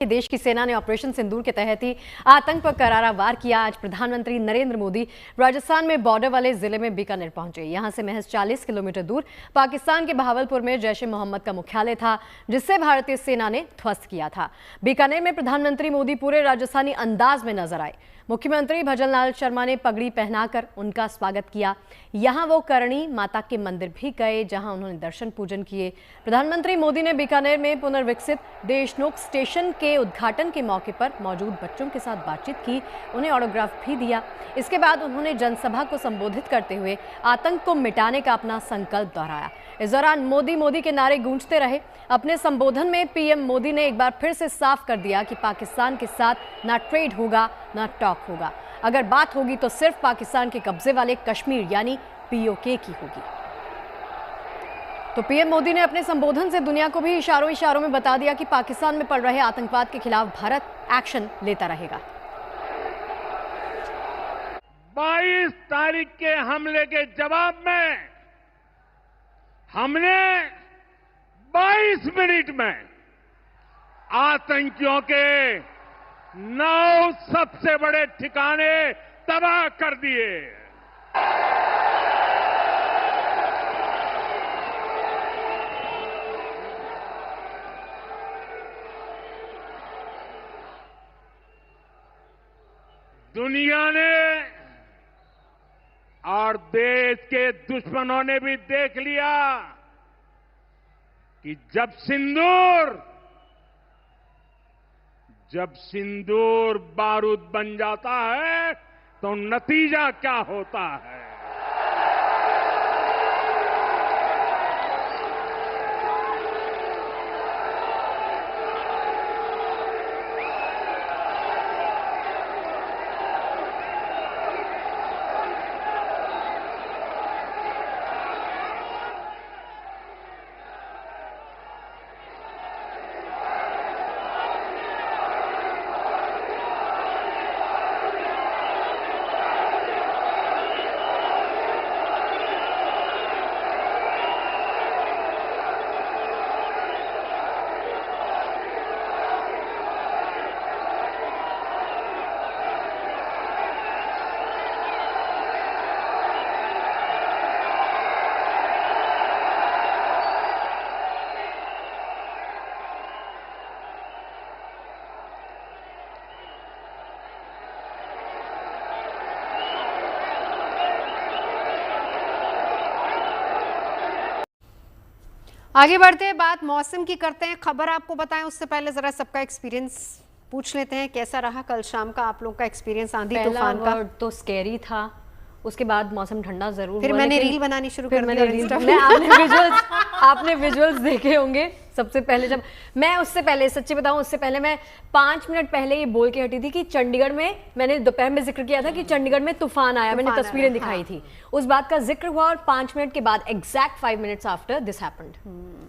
देश की सेना ने ऑपरेशन सिंदूर के तहत ही आतंक पर करारा वार किया। आज प्रधानमंत्री नरेंद्र मोदी राजस्थान में बॉर्डर वाले जिले में बीकानेर पहुंचे। यहां से महज 40 किलोमीटर दूर पाकिस्तान के बहावलपुर में जैश ए मोहम्मद का मुख्यालय था, जिससे भारतीय सेना ने ध्वस्त किया था। बीकानेर में प्रधानमंत्री मोदी पूरे राजस्थानी अंदाज में नजर आए। मुख्यमंत्री भजनलाल शर्मा ने पगड़ी पहनाकर उनका स्वागत किया। यहां वो करणी माता के मंदिर भी गए, जहां उन्होंने दर्शन पूजन किए। प्रधानमंत्री मोदी ने बीकानेर में पुनर्विकसित देशनोक स्टेशन के उद्घाटन के मौके पर मौजूद बच्चों के साथ बातचीत की, उन्हें ऑटोग्राफ भी दिया। इसके बाद उन्होंने जनसभा को संबोधित करते हुए आतंक को मिटाने का अपना संकल्प दोहराया। इस दौरान मोदी मोदी के नारे गूंजते रहे। अपने संबोधन में पीएम मोदी ने एक बार फिर से साफ कर दिया कि पाकिस्तान के साथ ना ट्रेड होगा ना टॉक होगा। अगर बात होगी तो सिर्फ पाकिस्तान के कब्जे वाले कश्मीर यानी पीओके की होगी। तो पीएम मोदी ने अपने संबोधन से दुनिया को भी इशारों इशारों में बता दिया कि पाकिस्तान में पड़ रहे आतंकवाद के खिलाफ भारत एक्शन लेता रहेगा। 22 तारीख के हमले के जवाब में हमने 22 मिनट में आतंकियों के 9 सबसे बड़े ठिकाने तबाह कर दिए। दुनिया ने और देश के दुश्मनों ने भी देख लिया कि जब सिंदूर बारूद बन जाता है तो नतीजा क्या होता है। आगे बढ़ते हैं, बात मौसम की करते हैं। खबर आपको बताएं उससे पहले जरा सबका एक्सपीरियंस पूछ लेते हैं। कैसा रहा कल शाम का आप लोग का एक्सपीरियंस आंधी तूफान का? तो स्कैरी था, उसके बाद मौसम ठंडा जरूर फिर हुआ, मैंने रील बनानी शुरू कर दी। आपने विजुअल्स देखे होंगे। सबसे पहले जब मैं उससे पहले सच्ची बताऊं, उससे पहले मैं 5 मिनट पहले ये बोल के हटी थी कि चंडीगढ़ में, मैंने दोपहर में जिक्र किया था कि चंडीगढ़ में तूफान आया, मैंने तस्वीरें दिखाई थी, उस बात का जिक्र हुआ और 5 मिनट के बाद exact 5 minutes after this happened.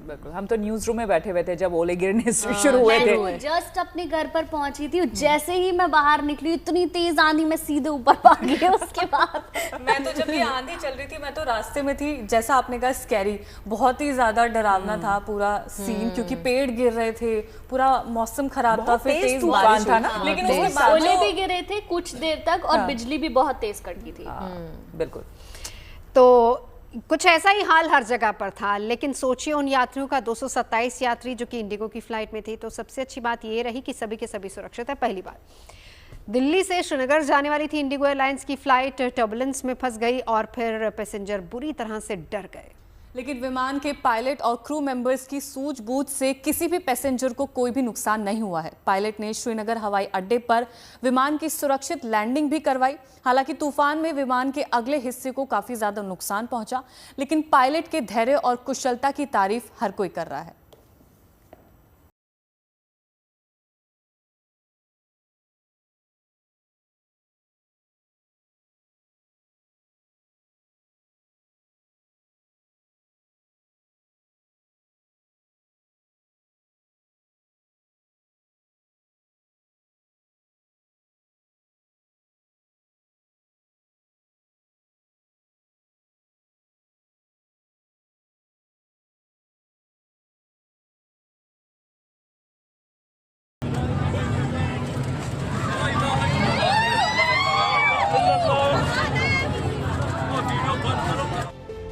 बिल्कुल, हम तो न्यूज रूम में बैठे हुए थे जब ओले गिरने शुरू हुए थे। जस्ट अपने घर पर पहुंची थी, जैसे ही मैं बाहर निकली इतनी तेज आंधी, मैं सीधे ऊपर भाग गई। उसके बाद मैं तो जब ये आंधी चल रही थी मैं तो रास्ते में थी, जैसा आपने कहा स्कैरी, बहुत ही ज्यादा डरावना था पूरा सीन, क्योंकि पेड़ गिर रहे थे, पूरा मौसम खराब था, फिर तेज तूफान था ना, लेकिन उसके बाद ओले भी गिरे थे कुछ देर तक और बिजली भी बहुत तेज कड़की थी। बिल्कुल, तो कुछ ऐसा ही हाल हर जगह पर था। लेकिन सोचिए उन यात्रियों का, 227 यात्री जो कि इंडिगो की फ्लाइट में थे। तो सबसे अच्छी बात ये रही कि सभी के सभी सुरक्षित है। पहली बात, दिल्ली से श्रीनगर जाने वाली थी इंडिगो एयरलाइंस की फ्लाइट, टर्बुलेंस में फंस गई और फिर पैसेंजर बुरी तरह से डर गए। लेकिन विमान के पायलट और क्रू मेंबर्स की सूझबूझ से किसी भी पैसेंजर को कोई भी नुकसान नहीं हुआ है। पायलट ने श्रीनगर हवाई अड्डे पर विमान की सुरक्षित लैंडिंग भी करवाई। हालांकि तूफान में विमान के अगले हिस्से को काफी ज्यादा नुकसान पहुंचा, लेकिन पायलट के धैर्य और कुशलता की तारीफ हर कोई कर रहा है।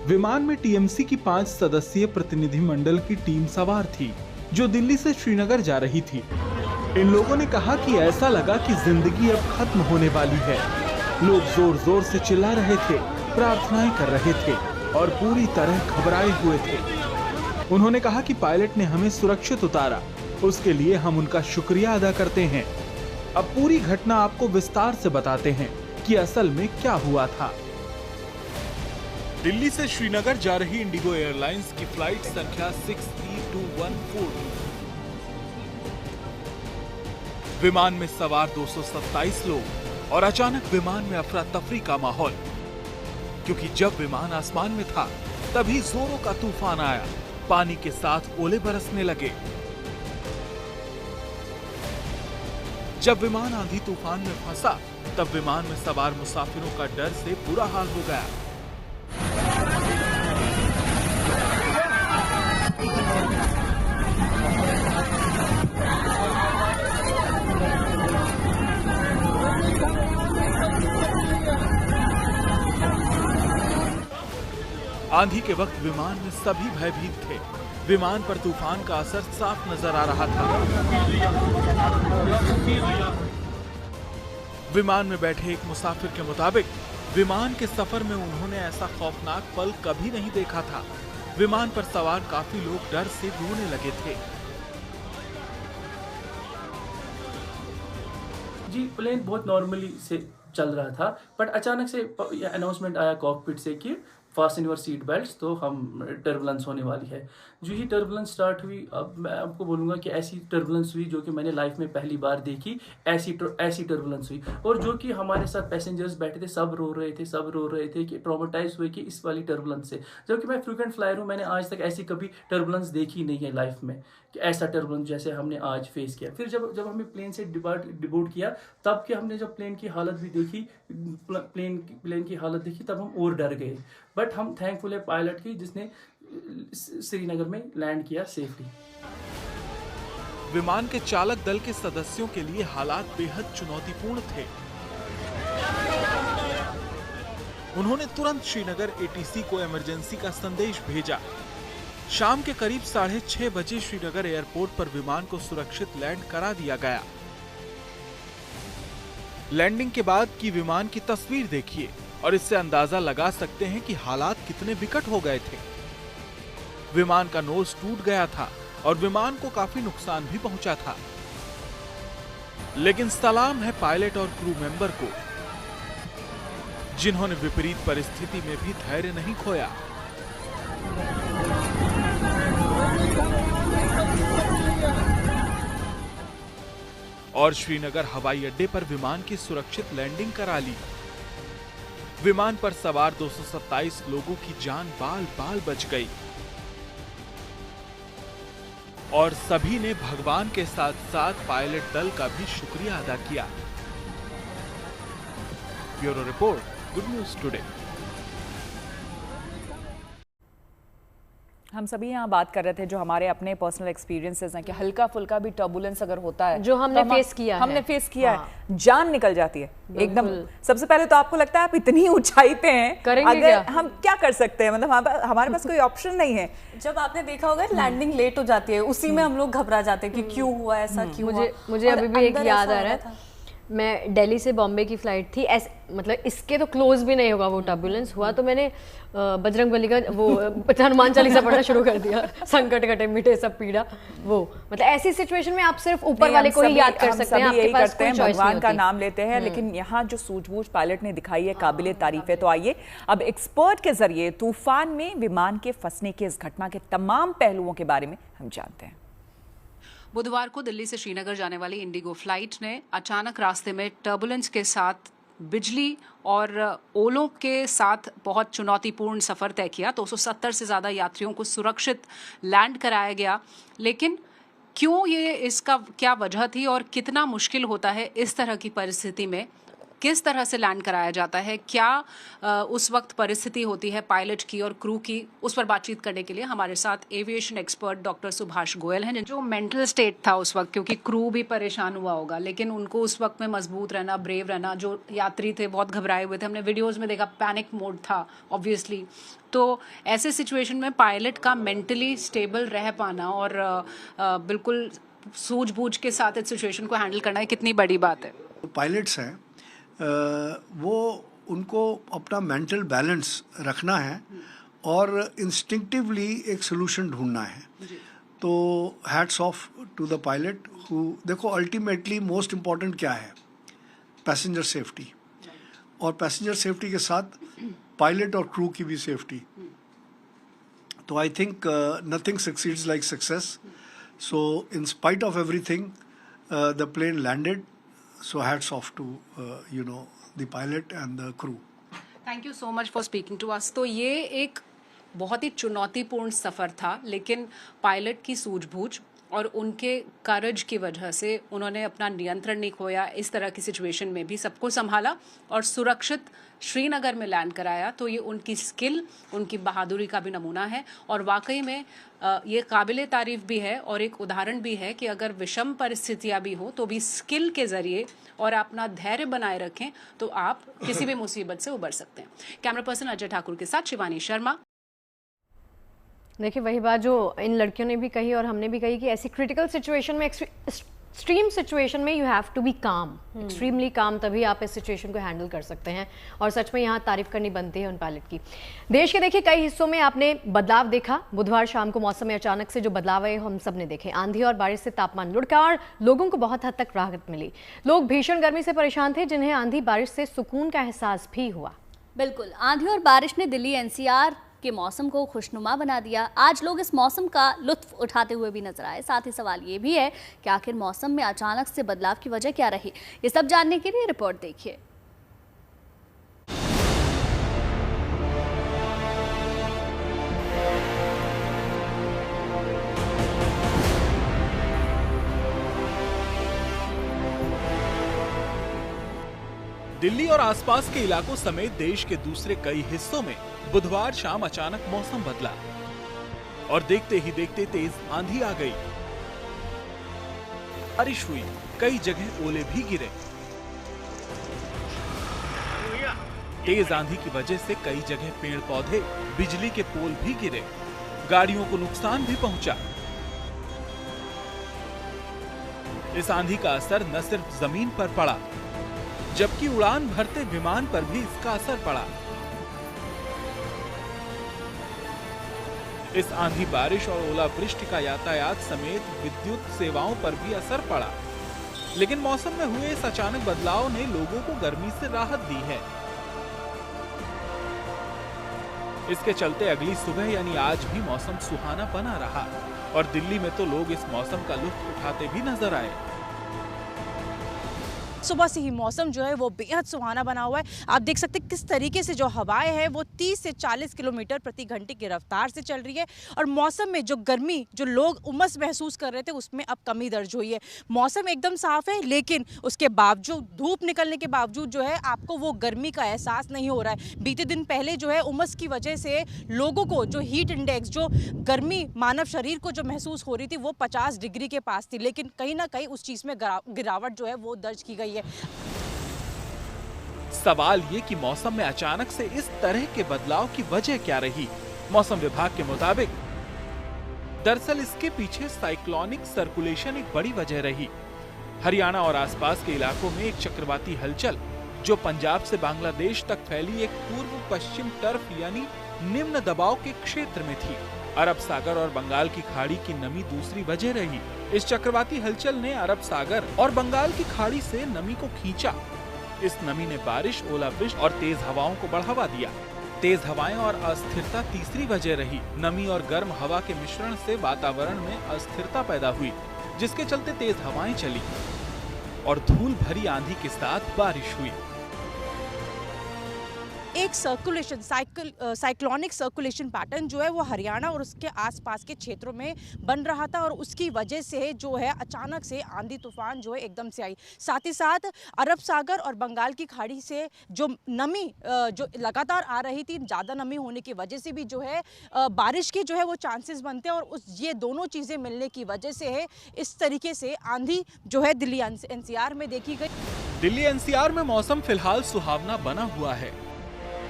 विमान में टीएमसी की 5 सदस्यीय प्रतिनिधिमंडल की टीम सवार थी, जो दिल्ली से श्रीनगर जा रही थी। इन लोगों ने कहा कि ऐसा लगा कि जिंदगी अब खत्म होने वाली है। लोग जोर जोर से चिल्ला रहे थे, प्रार्थनाएं कर रहे थे और पूरी तरह घबराए हुए थे। उन्होंने कहा कि पायलट ने हमें सुरक्षित उतारा, उसके लिए हम उनका शुक्रिया अदा करते हैं। अब पूरी घटना आपको विस्तार से बताते हैं कि असल में क्या हुआ था। दिल्ली से श्रीनगर जा रही इंडिगो एयरलाइंस की फ्लाइट संख्या 63214 विमान में सवार 227 लोग और अचानक विमान में अफरा तफरी का माहौल, क्योंकि जब विमान आसमान में था तभी जोरों का तूफान आया, पानी के साथ ओले बरसने लगे। जब विमान आंधी तूफान में फंसा तब विमान में सवार मुसाफिरों का डर से बुरा हाल हो गया। आंधी के वक्त विमान में सभी भयभीत थे। विमान पर तूफान का असर साफ नजर आ रहा था। विमान में बैठे एक मुसाफिर के मुताबिक विमान के सफर में उन्होंने ऐसा खौफनाक पल कभी नहीं देखा था। विमान पर सवार काफी लोग डर से रोने लगे थे। जी, प्लेन बहुत नॉर्मली से चल रहा था, बट अचानक से अनाउंसमेंट आया कॉकपिट से कि फास्ट योर सीट बेल्ट्स, तो हम टर्बुलेंस होने वाली है। जो ही टर्बुलेंस स्टार्ट हुई, अब मैं आपको बोलूँगा कि ऐसी टर्बुलेंस हुई जो कि मैंने लाइफ में पहली बार देखी। ऐसी टर्बुलेंस हुई और जो कि हमारे साथ पैसेंजर्स बैठे थे सब रो रहे थे कि ट्रॉमेटाइज हुए कि इस वाली टर्बुलेंस से। जबकि मैं फ्रीक्वेंट फ्लायर हूँ, मैंने आज तक ऐसी कभी टर्बुलेंस देखी नहीं है लाइफ में कि ऐसा टर्बुलेंस जैसे हमने आज फेस किया। फिर जब हमें प्लेन से डिबोर्ड किया, तब कि हमने जब प्लेन की हालत भी देखी, प्लेन की हालत देखी, तब हम और डर गए। बट हम थैंकफुल है पायलट की जिसने श्रीनगर में लैंड किया सेफली। विमान के चालक दल के सदस्यों के लिए हालात बेहद चुनौतीपूर्ण थे। उन्होंने तुरंत श्रीनगर एटीसी को इमरजेंसी का संदेश भेजा। शाम के करीब 6:30 बजे श्रीनगर एयरपोर्ट पर विमान को सुरक्षित लैंड करा दिया गया। लैंडिंग के बाद की विमान की तस्वीर देखिए और इससे अंदाजा लगा सकते हैं कि हालात कितने विकट हो गए थे। विमान का नोज टूट गया था और विमान को काफी नुकसान भी पहुंचा था। लेकिन सलाम है पायलट और क्रू मेंबर को, जिन्होंने विपरीत परिस्थिति में भी धैर्य नहीं खोया। और श्रीनगर हवाई अड्डे पर विमान की सुरक्षित लैंडिंग करा ली। विमान पर सवार 227 लोगों की जान बाल बाल बच गई और सभी ने भगवान के साथ साथ पायलट दल का भी शुक्रिया अदा किया। Bureau report, good news today. हम सभी यहाँ बात कर रहे थे जो हमारे अपने पर्सनल एक्सपीरियंसेस हैं कि हल्का फुल्का भी टर्बुलेंस अगर होता है जो हमने तो फेस किया है, जान निकल जाती है एकदम। सबसे पहले तो आपको लगता है आप इतनी ऊंचाई पे हैं, करेंगे अगर क्या? हम क्या कर सकते हैं, मतलब हमारे पास कोई ऑप्शन नहीं है। जब आपने देखा होगा लैंडिंग लेट हो जाती है, उसी में हम लोग घबरा जाते हैं कि क्यों हुआ ऐसा, क्यों हुआ। मुझे अभी भी एक याद आ रहा है, मैं दिल्ली से बॉम्बे की फ्लाइट थी, मतलब इसके तो क्लोज भी नहीं होगा वो टर्बुलेंस हुआ, तो मैंने बजरंगबली का वो हनुमान चालीसा पढ़ना शुरू कर दिया, संकट कटे मिटे सब पीड़ा। वो मतलब ऐसी सिचुएशन में आप सिर्फ ऊपर वाले को ही याद कर सकते हैं, आपके पास कोई चॉइस नहीं होती। भगवान का नाम लेते हैं, लेकिन यहाँ जो सूझबूझ पायलट ने दिखाई है काबिले तारीफ है। तो आइए अब एक्सपर्ट के जरिए तूफान में विमान के फंसने की इस घटना के तमाम पहलुओं के बारे में हम जानते हैं। बुधवार को दिल्ली से श्रीनगर जाने वाली इंडिगो फ्लाइट ने अचानक रास्ते में टर्बुलेंस के साथ बिजली और ओलों के साथ बहुत चुनौतीपूर्ण सफ़र तय किया। 270 से ज़्यादा यात्रियों को सुरक्षित लैंड कराया गया। लेकिन क्यों, ये इसका क्या वजह थी और कितना मुश्किल होता है इस तरह की परिस्थिति में किस तरह से लैंड कराया जाता है, क्या उस वक्त परिस्थिति होती है पायलट की और क्रू की, उस पर बातचीत करने के लिए हमारे साथ aviation expert doctor Subhash Goyal हैं। जो मेंटल स्टेट था उस वक्त, क्योंकि क्रू भी परेशान हुआ होगा, लेकिन उनको उस वक्त में मजबूत रहना, ब्रेव रहना, जो यात्री थे बहुत घबराए हुए थे, हमने वीडियोस में देखा पैनिक मोड था ऑब्वियसली। तो ऐसे सिचुएशन में पायलट का मेंटली स्टेबल रह पाना और बिल्कुल सूझबूझ के साथ इस सिचुएशन को हैंडल करना है कितनी बड़ी बात है। पायलट्स हैं वो उनको अपना मेंटल बैलेंस रखना है और इंस्टिंक्टिवली एक सोल्यूशन ढूंढना है। तो hats off to the pilot who, देखो अल्टीमेटली मोस्ट इम्पॉर्टेंट क्या है, पैसेंजर सेफ्टी, और पैसेंजर सेफ्टी के साथ पायलट और क्रू की भी सेफ्टी। तो I think nothing succeeds like success. So in spite of everything the plane landed. So hats off to the pilot and the crew. Thank you so much for speaking to us. तो ये एक बहुत ही चुनौतीपूर्ण सफ़र था, लेकिन pilot की सूझबूझ और उनके करज की वजह से उन्होंने अपना नियंत्रण नहीं खोया, इस तरह की सिचुएशन में भी सबको संभाला और सुरक्षित श्रीनगर में लैंड कराया। तो ये उनकी स्किल, उनकी बहादुरी का भी नमूना है और वाकई में ये काबिले तारीफ भी है और एक उदाहरण भी है कि अगर विषम परिस्थितियां भी हो तो भी स्किल के जरिए और अपना धैर्य बनाए रखें तो आप किसी भी मुसीबत से उबर सकते हैं। कैमरा पर्सन अजय ठाकुर के साथ शिवानी शर्मा। देखिए वही बात जो इन लड़कियों ने भी कही और हमने भी कही कि ऐसी क्रिटिकल सिचुएशन में, एक्सट्रीम सिचुएशन में यू हैव टू बी काम, एक्सट्रीमली काम, तभी आप इस सिचुएशन को हैंडल कर सकते हैं। और सच में यहाँ तारीफ करनी बनती है उन पायलट की। देश के देखिए कई हिस्सों में आपने बदलाव देखा। बुधवार शाम को मौसम में अचानक से जो बदलाव आए हम सब ने देखे। आंधी और बारिश से तापमान लुढ़का और लोगों को बहुत हद तक राहत मिली। लोग भीषण गर्मी से परेशान थे, जिन्हें आंधी बारिश से सुकून का एहसास भी हुआ। बिल्कुल, आंधी और बारिश ने दिल्ली एनसीआर के मौसम को खुशनुमा बना दिया। आज लोग इस मौसम का लुत्फ उठाते हुए भी नजर आए। साथ ही सवाल ये भी है कि आखिर मौसम में अचानक से बदलाव की वजह क्या रही। ये सब जानने के लिए रिपोर्ट देखिए। दिल्ली और आसपास के इलाकों समेत देश के दूसरे कई हिस्सों में बुधवार शाम अचानक मौसम बदला और देखते ही देखते तेज आंधी आ गई। बारिश हुई, कई जगह ओले भी गिरे। तेज आंधी की वजह से कई जगह पेड़ पौधे, बिजली के पोल भी गिरे। गाड़ियों को नुकसान भी पहुंचा। इस आंधी का असर न सिर्फ जमीन पर पड़ा, जबकि उड़ान भरते विमान पर भी इसका असर पड़ा। इस आंधी बारिश और ओलावृष्टि का यातायात समेत विद्युत सेवाओं पर भी असर पड़ा। लेकिन मौसम में हुए इस अचानक बदलाव ने लोगों को गर्मी से राहत दी है। इसके चलते अगली सुबह यानी आज भी मौसम सुहाना बना रहा और दिल्ली में तो लोग इस मौसम का लुत्फ उठाते भी नजर आए। सुबह से ही मौसम जो है वो बेहद सुहाना बना हुआ है। आप देख सकते हैं किस तरीके से जो हवाएं हैं वो 30 से 40 किलोमीटर प्रति घंटे की रफ्तार से चल रही है और मौसम में जो गर्मी, जो लोग उमस महसूस कर रहे थे, उसमें अब कमी दर्ज हुई है। मौसम एकदम साफ है, लेकिन उसके बावजूद, धूप निकलने के बावजूद जो है आपको वो गर्मी का एहसास नहीं हो रहा है। बीते दिन पहले जो है उमस की वजह से लोगों को जो हीट इंडेक्स, जो गर्मी मानव शरीर को जो महसूस हो रही थी वो 50 डिग्री के पास थी, लेकिन कहीं ना कहीं उस चीज में गिरावट जो है वो दर्ज की गई है। सवाल ये कि मौसम में अचानक से इस तरह के बदलाव की वजह क्या रही। मौसम विभाग के मुताबिक दरअसल इसके पीछे साइक्लोनिक सर्कुलेशन एक बड़ी वजह रही। हरियाणा और आसपास के इलाकों में एक चक्रवाती हलचल जो पंजाब से बांग्लादेश तक फैली एक पूर्व पश्चिम टर्फ यानी निम्न दबाव के क्षेत्र में थी। अरब सागर और बंगाल की खाड़ी की नमी दूसरी वजह रही। इस चक्रवाती हलचल ने अरब सागर और बंगाल की खाड़ी से नमी को खींचा। इस नमी ने बारिश, ओलावृष्टि और तेज हवाओं को बढ़ावा दिया। तेज हवाएं और अस्थिरता तीसरी वजह रही। नमी और गर्म हवा के मिश्रण से वातावरण में अस्थिरता पैदा हुई, जिसके चलते तेज हवाएं चली और धूल भरी आंधी के साथ बारिश हुई। एक सर्कुलेशन साइक्लोनिक सर्कुलेशन पैटर्न जो है वो हरियाणा और उसके आसपास के क्षेत्रों में बन रहा था और उसकी वजह से जो है अचानक से आंधी तूफान जो है एकदम से आई। साथ ही साथ अरब सागर और बंगाल की खाड़ी से जो नमी जो लगातार आ रही थी, ज़्यादा नमी होने की वजह से भी जो है बारिश के जो है वो चांसेस बनते हैं और ये दोनों चीज़ें मिलने की वजह से है इस तरीके से आंधी जो है दिल्ली एनसीआर में देखी गई। दिल्ली एनसीआर में मौसम फिलहाल सुहावना बना हुआ है,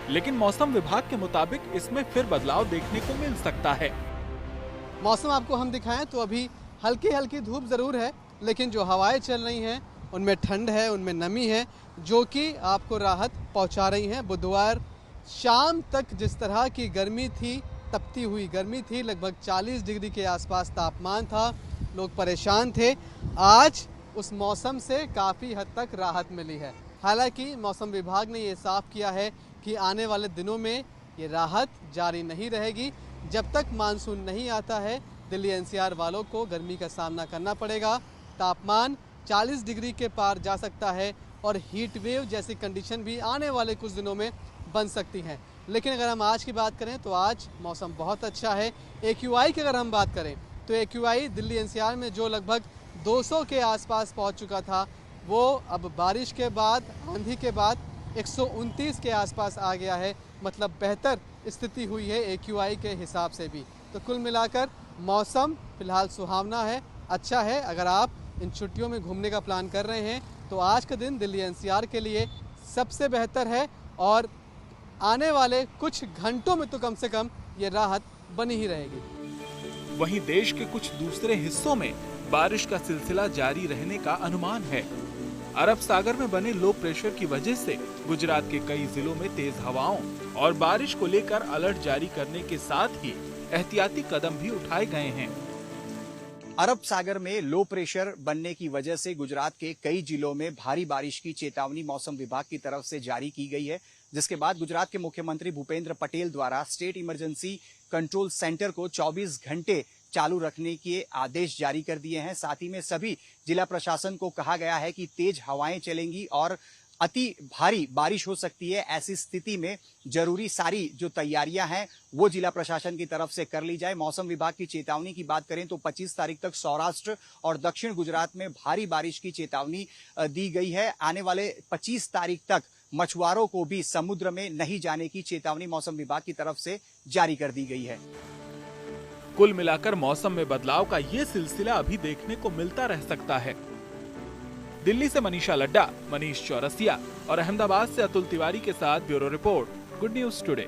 लेकिन मौसम विभाग के मुताबिक इसमें फिर बदलाव देखने को मिल सकता है। मौसम आपको हम दिखाएं तो अभी हल्की हल्की धूप जरूर है, लेकिन जो हवाएं चल रही हैं उनमें ठंड है, उनमें नमी है, जो कि आपको राहत पहुंचा रही हैं। बुधवार शाम तक जिस तरह की गर्मी थी, तपती हुई गर्मी थी, लगभग 40 डिग्री के आसपास तापमान था, लोग परेशान थे। आज उस मौसम से काफ़ी हद तक राहत मिली है। हालांकि मौसम विभाग ने ये साफ किया है कि आने वाले दिनों में ये राहत जारी नहीं रहेगी। जब तक मानसून नहीं आता है, दिल्ली एनसीआर वालों को गर्मी का सामना करना पड़ेगा। तापमान 40 डिग्री के पार जा सकता है और हीट वेव जैसी कंडीशन भी आने वाले कुछ दिनों में बन सकती हैं। लेकिन अगर हम आज की बात करें तो आज मौसम बहुत अच्छा है। AQI की अगर हम बात करें तो AQI दिल्ली एनसीआर में जो लगभग 200 के आसपास पहुंच चुका था, वो अब बारिश के बाद, आंधी के बाद 129 के आसपास आ गया है। मतलब बेहतर स्थिति हुई है AQI के हिसाब से भी। तो कुल मिलाकर मौसम फिलहाल सुहावना है, अच्छा है। अगर आप इन छुट्टियों में घूमने का प्लान कर रहे हैं तो आज का दिन दिल्ली एनसीआर के लिए सबसे बेहतर है और आने वाले कुछ घंटों में तो कम से कम ये राहत बनी ही रहेगी। वहीं देश के कुछ दूसरे हिस्सों में बारिश का सिलसिला जारी रहने का अनुमान है। अरब सागर में बने लो प्रेशर की वजह से गुजरात के कई जिलों में तेज हवाओं और बारिश को लेकर अलर्ट जारी करने के साथ ही एहतियाती कदम भी उठाए गए हैं। अरब सागर में लो प्रेशर बनने की वजह से गुजरात के कई जिलों में भारी बारिश की चेतावनी मौसम विभाग की तरफ से जारी की गई है, जिसके बाद गुजरात के मुख्यमंत्री भूपेंद्र पटेल द्वारा स्टेट इमरजेंसी कंट्रोल सेंटर को 24 घंटे चालू रखने के आदेश जारी कर दिए हैं। साथ ही में सभी जिला प्रशासन को कहा गया है कि तेज हवाएं चलेंगी और अति भारी बारिश हो सकती है। ऐसी स्थिति में जरूरी सारी जो तैयारियां हैं वो जिला प्रशासन की तरफ से कर ली जाए। मौसम विभाग की चेतावनी की बात करें तो 25 तारीख तक सौराष्ट्र और दक्षिण गुजरात में भारी बारिश की चेतावनी दी गई है। आने वाले 25 तारीख तक मछुआरों को भी समुद्र में नहीं जाने की चेतावनी मौसम विभाग की तरफ से जारी कर दी गई है। कुल मिलाकर मौसम में बदलाव का ये सिलसिला अभी देखने को मिलता रह सकता है। दिल्ली से मनीषा लड्डा, मनीष चौरसिया और अहमदाबाद से अतुल तिवारी के साथ bureau report, good news today.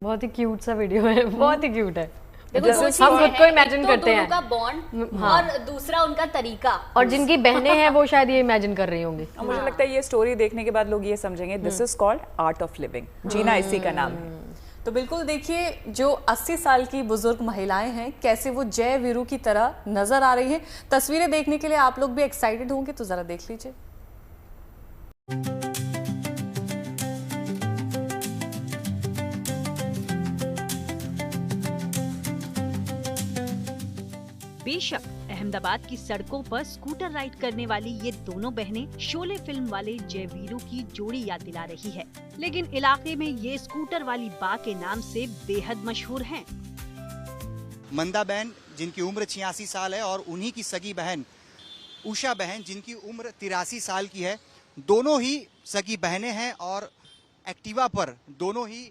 बहुत ही क्यूट सा वीडियो है, बहुत ही क्यूट है। देखो हम खुद को इमेजिन करते हैं उनका बॉन्ड और दूसरा उनका तरीका, और जिनकी बहनें हैं वो शायद ये इमेजिन कर रही होंगी। मुझे लगता है ये स्टोरी देखने के बाद लोग ये समझेंगे this is called art of living. जीना इसी का नाम है। तो बिल्कुल देखिए, जो 80 साल की बुजुर्ग महिलाएं हैं कैसे वो जय वीरू की तरह नजर आ रही हैं। तस्वीरें देखने के लिए आप लोग भी एक्साइटेड होंगे, तो जरा देख लीजिए। बेशक अहमदाबाद की सड़कों पर स्कूटर राइड करने वाली ये दोनों बहनें शोले फिल्म वाले जय वीरू की जोड़ी याद दिला रही है, लेकिन इलाके में ये स्कूटर वाली बा के नाम से बेहद मशहूर हैं। मंदा बहन जिनकी उम्र 86 साल है और उन्हीं की सगी बहन उषा बहन जिनकी उम्र 83 साल की है। दोनों ही सगी बहनें हैं और एक्टिवा पर दोनों ही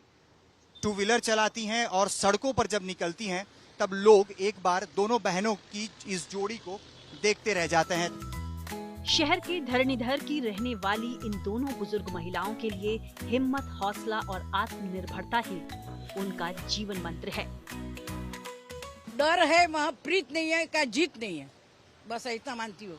टू व्हीलर चलाती हैं और सड़कों पर जब निकलती हैं तब लोग एक बार दोनों बहनों की इस जोड़ी को देखते रह जाते हैं। शहर के धरणीधर की रहने वाली इन दोनों बुजुर्ग महिलाओं के लिए हिम्मत, हौसला और आत्मनिर्भरता ही उनका जीवन मंत्र है। डर है वहाँ प्रीत नहीं है, का जीत नहीं है, बस इतना मानती हूँ।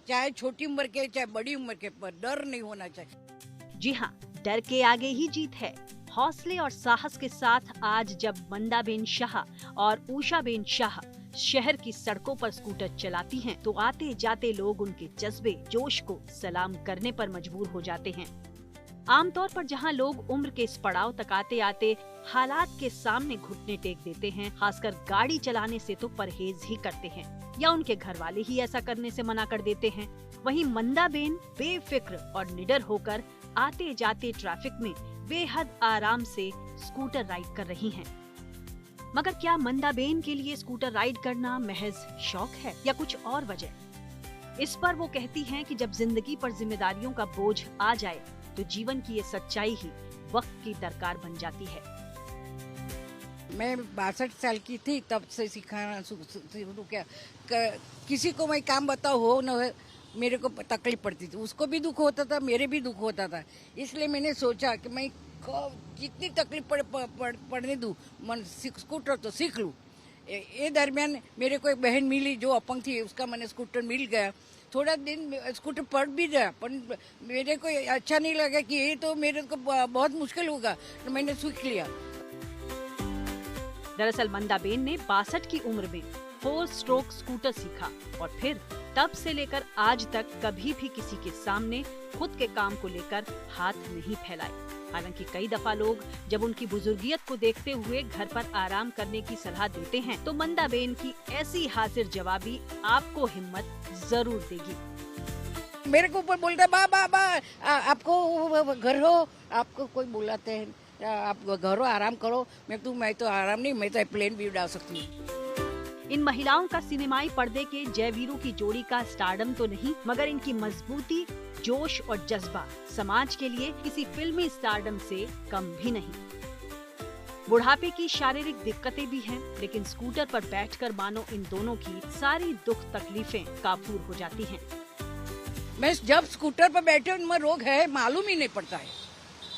चाहे छोटी उम्र के चाहे बड़ी उम्र के, पर डर नहीं होना चाहिए। जी हाँ, डर के आगे ही जीत है। हौसले और साहस के साथ आज जब मंदाबेन शाह और उषाबेन शाह शहर की सड़कों पर स्कूटर चलाती हैं, तो आते जाते लोग उनके जज्बे, जोश को सलाम करने पर मजबूर हो जाते हैं। आमतौर पर जहां लोग उम्र के इस पड़ाव तक आते आते हालात के सामने घुटने टेक देते हैं, खासकर गाड़ी चलाने से तो परहेज ही करते हैं या उनके घर वाले ही ऐसा करने से मना कर देते हैं। वहीं मंदाबेन बेफिक्र और निडर होकर आते जाते ट्रैफिक में बेहद आराम से स्कूटर राइड कर रही हैं। मगर क्या मंदाबेन के लिए स्कूटर राइड करना महज शौक है या कुछ और वजह? इस पर वो कहती हैं कि जब जिंदगी पर जिम्मेदारियों का बोझ आ जाए तो जीवन की ये सच्चाई ही वक्त की दरकार बन जाती है। मैं 62 साल की थी तब से सिखाना शुरू किया। किसी को मैं काम बताओ हो न हो, मेरे को तकलीफ पड़ती थी, उसको भी दुख होता था, मेरे भी दुख होता था। इसलिए मैंने सोचा कि मैं जितनी तकलीफ पड़ने दूँ, स्कूटर तो सीख लूँ। ये दरमियान मेरे को एक बहन मिली जो अपंग थी, उसका मैंने स्कूटर मिल गया। थोड़ा दिन स्कूटर पड़ भी गया, पर मेरे को अच्छा नहीं लगा कि ये तो मेरे को बहुत मुश्किल होगा, तो मैंने सीख लिया। दरअसल मंदाबेन ने 62 की उम्र में 4 स्ट्रोक स्कूटर सीखा और फिर तब से लेकर आज तक कभी भी किसी के सामने खुद के काम को लेकर हाथ नहीं फैलाए। हालांकि कई दफा लोग जब उनकी बुजुर्गियत को देखते हुए घर पर आराम करने की सलाह देते हैं तो मंदाबेन की ऐसी हाजिर जवाबी आपको हिम्मत जरूर देगी। मेरे को ऊपर बोलता बा आपको घर हो, आपको कोई बुलाते हैं, आप घर हो, आराम करो। मैं तो आराम नहीं, मैं तो प्लेन भी उड़ा सकती हूँ। इन महिलाओं का सिनेमाई पर्दे के जयवीरों की जोड़ी का स्टारडम तो नहीं, मगर इनकी मजबूती, जोश और जज्बा समाज के लिए किसी फिल्मी स्टारडम से कम भी नहीं। बुढ़ापे की शारीरिक दिक्कतें भी हैं, लेकिन स्कूटर पर बैठकर मानो इन दोनों की सारी दुख तकलीफें काफूर हो जाती हैं। मैं जब स्कूटर पर बैठे उनमें रोग है मालूम ही नहीं पड़ता है,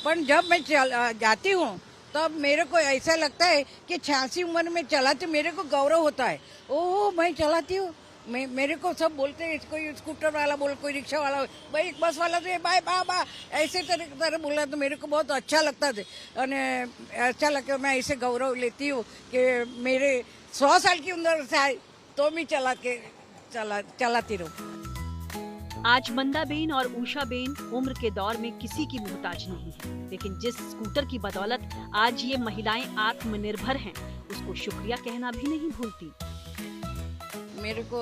पर जब मैं जाती हूँ तब मेरे को ऐसा लगता है कि 86 उम्र में चलाते मेरे को गौरव होता है। ओह मैं चलाती हूँ। मेरे को सब बोलते हैं, कोई स्कूटर वाला बोल, कोई रिक्शा वाला, भाई बस वाला तो बाय बा ऐसे तरह बोला तो मेरे को बहुत अच्छा लगता था। और अच्छा लगता, मैं ऐसे गौरव लेती हूँ कि मेरे 100 साल की उम्र से तो मैं चलाती रहूँ। आज मंदाबेन और उषाबेन उम्र के दौर में किसी की मोहताज नहीं है, लेकिन जिस स्कूटर की बदौलत आज ये महिलाएं आत्मनिर्भर हैं, उसको शुक्रिया कहना भी नहीं भूलती। मेरे को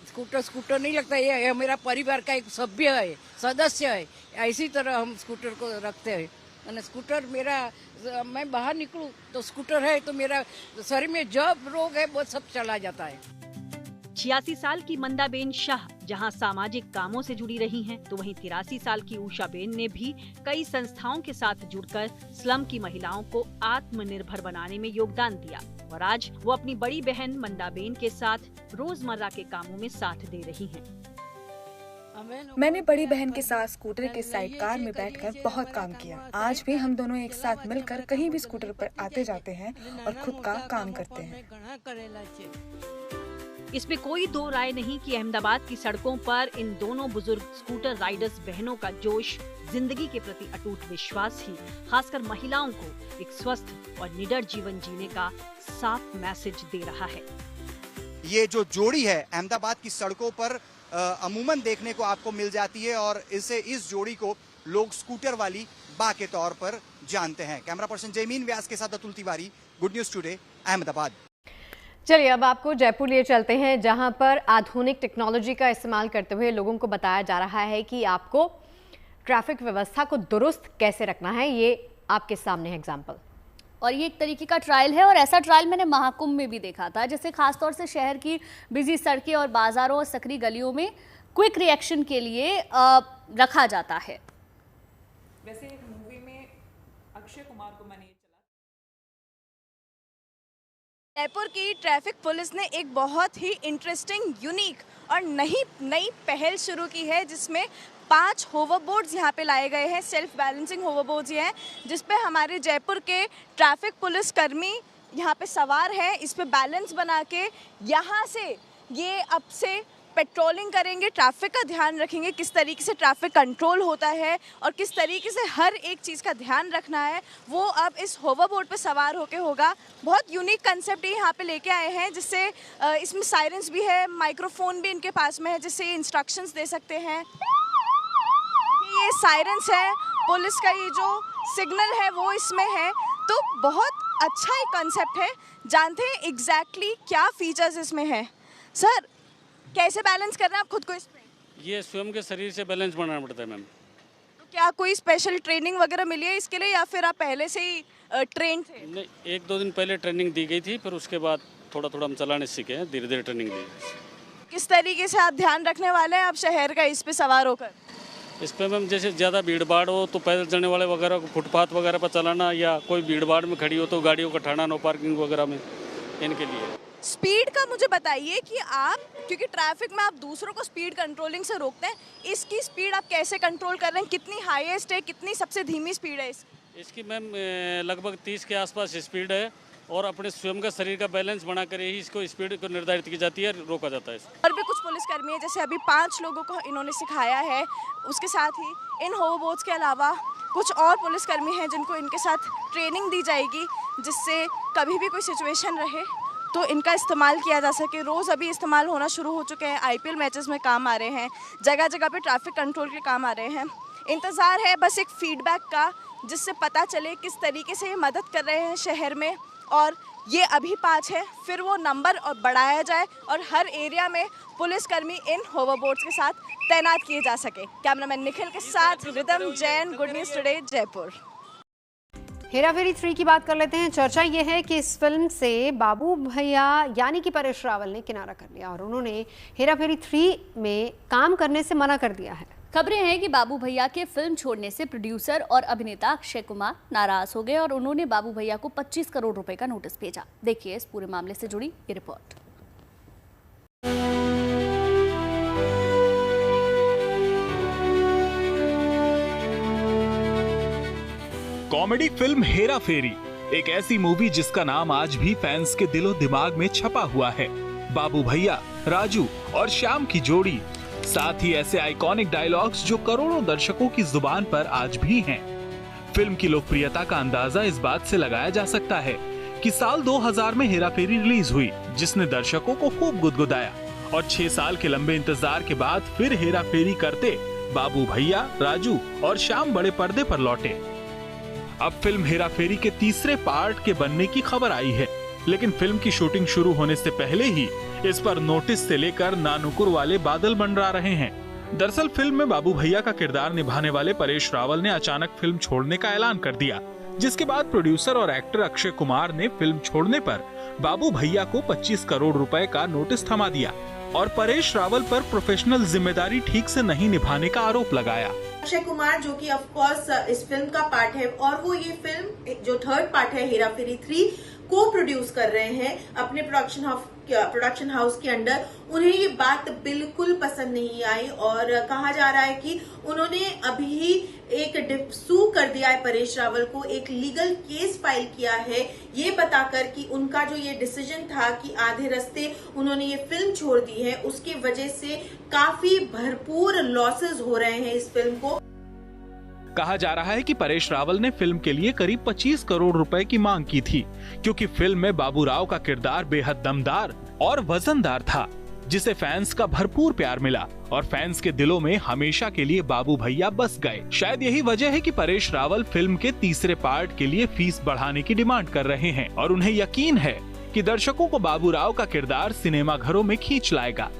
स्कूटर नहीं लगता, ये मेरा परिवार का एक सभ्य है, सदस्य है। ऐसी तरह हम स्कूटर को रखते हैं। स्कूटर मेरा, मैं बाहर निकलूं तो स्कूटर है तो मेरा शरीर में जब रोग है वो सब चला जाता है। 86 साल की मंदाबेन शाह जहां सामाजिक कामों से जुड़ी रही हैं, तो वहीं 83 साल की उषाबेन ने भी कई संस्थाओं के साथ जुड़कर स्लम की महिलाओं को आत्मनिर्भर बनाने में योगदान दिया और आज वो अपनी बड़ी बहन मंदाबेन के साथ रोजमर्रा के कामों में साथ दे रही हैं। मैंने बड़ी बहन के साथ स्कूटर के साइड कार में बैठकर बहुत काम किया। आज भी हम दोनों एक साथ मिलकर कहीं भी स्कूटर पर आते जाते हैं और खुद का काम करते हैं। इसमें कोई दो राय नहीं कि अहमदाबाद की सड़कों पर इन दोनों बुजुर्ग स्कूटर राइडर्स बहनों का जोश, जिंदगी के प्रति अटूट विश्वास ही खासकर महिलाओं को एक स्वस्थ और निडर जीवन जीने का साफ मैसेज दे रहा है। ये जो जोड़ी है अहमदाबाद की सड़कों पर अमूमन देखने को आपको मिल जाती है और इस जोड़ी को लोग स्कूटर वाली बा के तौर पर जानते हैं। कैमरा पर्सन जयमीन व्यास के साथ Atul Tiwari, good news today, Ahmedabad. चलिए अब आपको जयपुर लिए चलते हैं, जहां पर आधुनिक टेक्नोलॉजी का इस्तेमाल करते हुए लोगों को बताया जा रहा है कि आपको ट्रैफिक व्यवस्था को दुरुस्त कैसे रखना है। ये आपके सामने है एग्जाम्पल, और ये एक तरीके का ट्रायल है और ऐसा ट्रायल मैंने महाकुंभ में भी देखा था, जैसे खासतौर से शहर की बिजी सड़कें और बाजारों और सकरी गलियों में क्विक रिएक्शन के लिए रखा जाता है। वैसे एक मूवी में अक्षय कुमार को मैंने जयपुर की ट्रैफिक पुलिस ने एक बहुत ही इंटरेस्टिंग, यूनिक और नई पहल शुरू की है, जिसमें 5 होवरबोर्ड्स यहाँ पे लाए गए हैं। सेल्फ बैलेंसिंग होवरबोर्ड्स ये हैं, जिस पे हमारे जयपुर के ट्रैफिक पुलिस कर्मी यहाँ पे सवार हैं। इस पे बैलेंस बना के यहाँ से ये अब से पेट्रोलिंग करेंगे, ट्रैफिक का ध्यान रखेंगे, किस तरीके से ट्रैफिक कंट्रोल होता है और किस तरीके से हर एक चीज़ का ध्यान रखना है, वो अब इस होवरबोर्ड पे सवार होके होगा। बहुत यूनिक कंसेप्ट ये यहाँ पे लेके आए हैं, जिससे इसमें सायरन्स भी है, माइक्रोफोन भी इनके पास में है, जिससे ये इंस्ट्रक्शंस दे सकते हैं। ये सायरन्स है, पुलिस का ये जो सिग्नल है वो इसमें है, तो बहुत अच्छा एक कंसेप्ट है। जानते हैं एग्जैक्टली क्या फीचर्स इसमें है। सर, कैसे बैलेंस करना है आप खुद को इसमें? ये स्वयं के शरीर से बैलेंस बनाना पड़ता है मैम। तो क्या कोई स्पेशल ट्रेनिंग वगैरह मिली है इसके लिए या फिर आप पहले से ही ट्रेन थे? नहीं, 1-2 दिन पहले ट्रेनिंग दी गई थी, फिर उसके बाद थोड़ा थोड़ा हम चलाने सीखे हैं, धीरे धीरे ट्रेनिंग दी। किस तरीके से आप ध्यान रखने वाले हैं आप शहर का इस पे सवार होकर? इस पे मैम जैसे ज़्यादा भीड़ भाड़ हो तो पैदल चलने वाले वगैरह को फुटपाथ वगैरह पर चलाना, या कोई भीड़ भाड़ में खड़ी हो तो गाड़ियों को हटाना, नो पार्किंग वगैरह में, इनके लिए। स्पीड का मुझे बताइए कि आप, क्योंकि ट्रैफिक में आप दूसरों को स्पीड कंट्रोलिंग से रोकते हैं, इसकी स्पीड आप कैसे कंट्रोल कर रहे हैं? कितनी हाईएस्ट है, कितनी सबसे धीमी स्पीड है इसकी? मैम लगभग 30 के आसपास स्पीड है, और अपने स्वयं का शरीर का बैलेंस बना कर ही इसको स्पीड को निर्धारित की जाती है, रोका जाता है। और भी कुछ पुलिसकर्मी है, जैसे अभी 5 लोगों को इन्होंने सिखाया है, उसके साथ ही इन होवर्बोर्ड्स के अलावा कुछ और पुलिसकर्मी हैं जिनको इनके साथ ट्रेनिंग दी जाएगी, जिससे कभी भी कोई सिचुएशन रहे तो इनका इस्तेमाल किया जा सके। रोज़ अभी इस्तेमाल होना शुरू हो चुके हैं, IPL मैचेस में काम आ रहे हैं, जगह जगह पे ट्रैफिक कंट्रोल के काम आ रहे हैं। इंतज़ार है बस एक फीडबैक का, जिससे पता चले किस तरीके से ये मदद कर रहे हैं शहर में। और ये अभी 5 है, फिर वो नंबर और बढ़ाया जाए और हर एरिया में पुलिसकर्मी इन होवर्बोर्ड्स के साथ तैनात किए जा सके। कैमरामैन निखिल के साथ Ridham Jain, good news today, Jaipur. Hera Pheri 3 की बात कर लेते हैं। चर्चा ये है कि इस फिल्म से बाबू भैया यानी कि परेश रावल ने किनारा कर लिया और उन्होंने हेरा फेरी 3 में काम करने से मना कर दिया है। खबरें हैं कि बाबू भैया के फिल्म छोड़ने से प्रोड्यूसर और अभिनेता अक्षय कुमार नाराज हो गए और उन्होंने बाबू भैया को 25 करोड़ रुपए का नोटिस भेजा। देखिए इस पूरे मामले से जुड़ी ये रिपोर्ट। कॉमेडी फिल्म हेरा फेरी एक ऐसी मूवी जिसका नाम आज भी फैंस के दिलो दिमाग में छपा हुआ है। बाबू भैया, राजू और श्याम की जोड़ी, साथ ही ऐसे आइकॉनिक डायलॉग्स जो करोड़ों दर्शकों की जुबान पर आज भी हैं। फिल्म की लोकप्रियता का अंदाजा इस बात से लगाया जा सकता है कि साल 2000 में हेरा फेरी रिलीज हुई, जिसने दर्शकों को खूब गुदगुदाया और 6 साल के लंबे इंतजार के बाद फिर हेरा फेरी करते बाबू भैया, राजू और श्याम बड़े पर्दे पर लौटे। अब फिल्म हेरा फेरी के तीसरे पार्ट के बनने की खबर आई है, लेकिन फिल्म की शूटिंग शुरू होने से पहले ही इस पर नोटिस से लेकर नानुकुर वाले बादल मंडरा रहे हैं। दरअसल फिल्म में बाबू भैया का किरदार निभाने वाले परेश रावल ने अचानक फिल्म छोड़ने का ऐलान कर दिया, जिसके बाद प्रोड्यूसर और एक्टर अक्षय कुमार ने फिल्म छोड़ने पर बाबू भैया को 25 करोड़ रुपए का नोटिस थमा दिया और परेश रावल पर प्रोफेशनल जिम्मेदारी ठीक से नहीं निभाने का आरोप लगाया। अक्षय कुमार जो कि ऑफ कोर्स इस फिल्म का पार्ट है और वो ये फिल्म जो थर्ड पार्ट है हेरा फेरी 3 को प्रोड्यूस कर रहे हैं अपने प्रोडक्शन हाउस के अंडर, उन्हें ये बात बिल्कुल पसंद नहीं आई और कहा जा रहा है कि उन्होंने अभी ही एक सू कर दिया है परेश रावल को, एक लीगल केस फाइल किया है ये बताकर कि उनका जो ये डिसीजन था कि आधे रास्ते उन्होंने ये फिल्म छोड़ दी है, उसकी वजह से काफी भरपूर लॉसेस हो रहे हैं इस फिल्म को। कहा जा रहा है कि परेश रावल ने फिल्म के लिए करीब 25 करोड़ रुपए की मांग की थी, क्योंकि फिल्म में बाबू राव का किरदार बेहद दमदार और वजनदार था, जिसे फैंस का भरपूर प्यार मिला और फैंस के दिलों में हमेशा के लिए बाबू भैया बस गए। शायद यही वजह है कि परेश रावल फिल्म के तीसरे पार्ट के लिए फीस बढ़ाने की डिमांड कर रहे हैं और उन्हें यकीन है कि दर्शकों को बाबू राव का किरदार सिनेमा घरों में खींच लाएगा।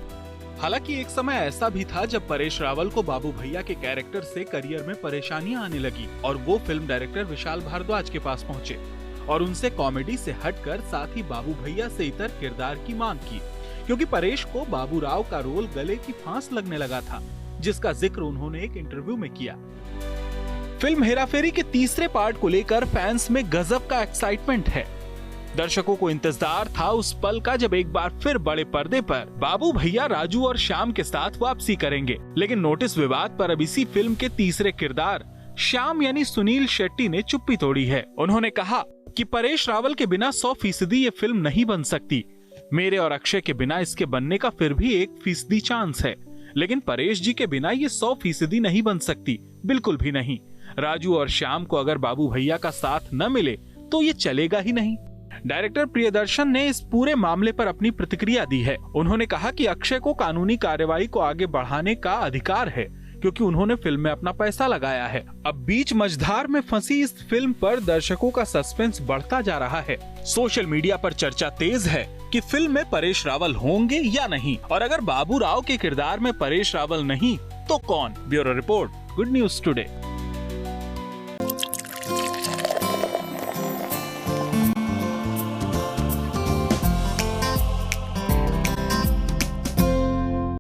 हालांकि एक समय ऐसा भी था जब परेश रावल को बाबू भैया के कैरेक्टर से करियर में परेशानियां आने लगी और वो फिल्म डायरेक्टर विशाल भारद्वाज के पास पहुंचे और उनसे कॉमेडी से हटकर साथ ही बाबू भैया से इतर किरदार की मांग की, क्योंकि परेश को बाबू राव का रोल गले की फांस लगने लगा था, जिसका जिक्र उन्होंने एक इंटरव्यू में किया। फिल्म हेरा फेरी के तीसरे पार्ट को लेकर फैंस में गजब का एक्साइटमेंट है। दर्शकों को इंतजार था उस पल का जब एक बार फिर बड़े पर्दे पर बाबू भैया, राजू और श्याम के साथ वापसी करेंगे। लेकिन नोटिस विवाद पर अब इसी फिल्म के तीसरे किरदार श्याम यानी सुनील शेट्टी ने चुप्पी तोड़ी है। उन्होंने कहा कि परेश रावल के बिना 100% ये फिल्म नहीं बन सकती। मेरे और अक्षय के बिना इसके बनने का फिर भी 1% चांस है, लेकिन परेश जी के बिना ये 100% नहीं बन सकती, बिल्कुल भी नहीं। राजू और श्याम को अगर बाबू भैया का साथ न मिले तो ये चलेगा ही नहीं। डायरेक्टर प्रियदर्शन ने इस पूरे मामले पर अपनी प्रतिक्रिया दी है। उन्होंने कहा कि अक्षय को कानूनी कार्रवाई को आगे बढ़ाने का अधिकार है, क्योंकि उन्होंने फिल्म में अपना पैसा लगाया है। अब बीच मझधार में फंसी इस फिल्म पर दर्शकों का सस्पेंस बढ़ता जा रहा है। सोशल मीडिया पर चर्चा तेज है कि फिल्म में परेश रावल होंगे या नहीं, और अगर बाबू राव के किरदार में परेश रावल नहीं तो कौन। Bureau report, good news today.